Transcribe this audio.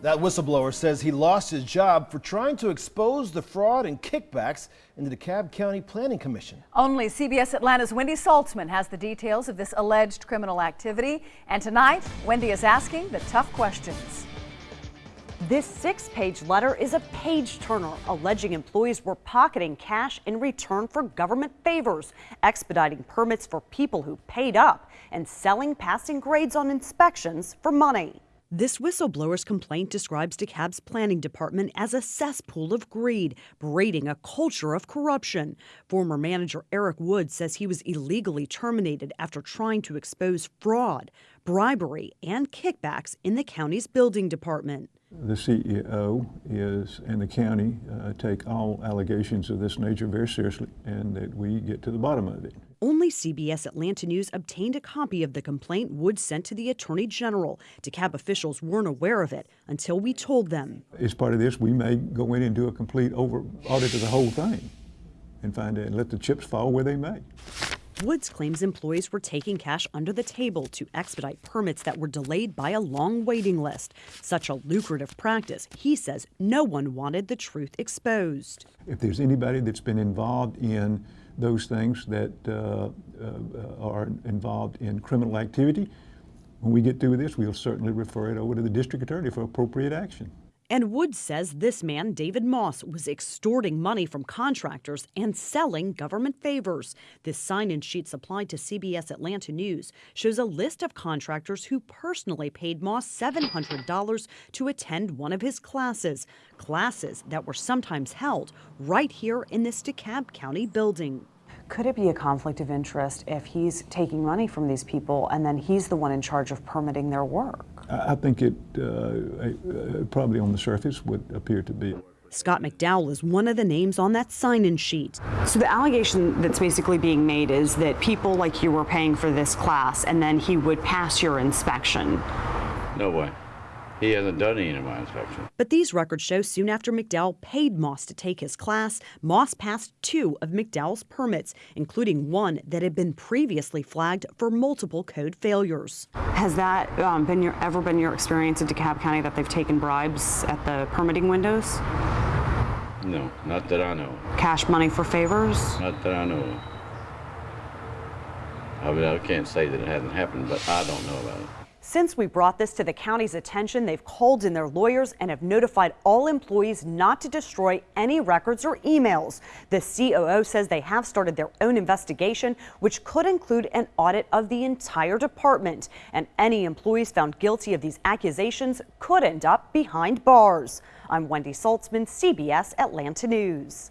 That whistleblower says he lost his job for trying to expose the fraud and kickbacks in the DeKalb County Planning Commission. Only CBS Atlanta's Wendy Saltzman has the details of this alleged criminal activity. And tonight, Wendy is asking the tough questions. This 6-page letter is a page-turner alleging employees were pocketing cash in return for government favors, expediting permits for people who paid up, and selling passing grades on inspections for money. This whistleblower's complaint describes DeKalb's planning department as a cesspool of greed, breeding a culture of corruption. Former manager Eric Wood says he was illegally terminated after trying to expose fraud, bribery, and kickbacks in the county's building department. The CEO and the county take all allegations of this nature very seriously, and that we get to the bottom of it. Only CBS Atlanta News obtained a copy of the complaint Wood sent to the Attorney General. DeKalb officials weren't aware of it until we told them. As part of this, we may go in and do a complete audit of the whole thing and find out and let the chips fall where they may. Woods claims employees were taking cash under the table to expedite permits that were delayed by a long waiting list. Such a lucrative practice, he says no one wanted the truth exposed. If there's anybody that's been involved in those things that are involved in criminal activity, when we get through with this, we'll certainly refer it over to the district attorney for appropriate action. And Woods says this man, David Moss, was extorting money from contractors and selling government favors. This sign-in sheet supplied to CBS Atlanta News shows a list of contractors who personally paid Moss $700 to attend one of his classes that were sometimes held right here in this DeKalb County building. Could it be a conflict of interest if he's taking money from these people and then he's the one in charge of permitting their work? I think it probably on the surface would appear to be. Scott McDowell is one of the names on that sign-in sheet. So the allegation that's basically being made is that people like you were paying for this class and then he would pass your inspection. No way. He hasn't done any of my inspection. But these records show soon after McDowell paid Moss to take his class, Moss passed 2 of McDowell's permits, including one that had been previously flagged for multiple code failures. Has that ever been your experience in DeKalb County that they've taken bribes at the permitting windows? No, not that I know. Cash money for favors? Not that I know of. I mean, I can't say that it hasn't happened, but I don't know about it. Since we brought this to the county's attention, they've called in their lawyers and have notified all employees not to destroy any records or emails. The COO says they have started their own investigation, which could include an audit of the entire department. And any employees found guilty of these accusations could end up behind bars. I'm Wendy Saltzman, CBS Atlanta News.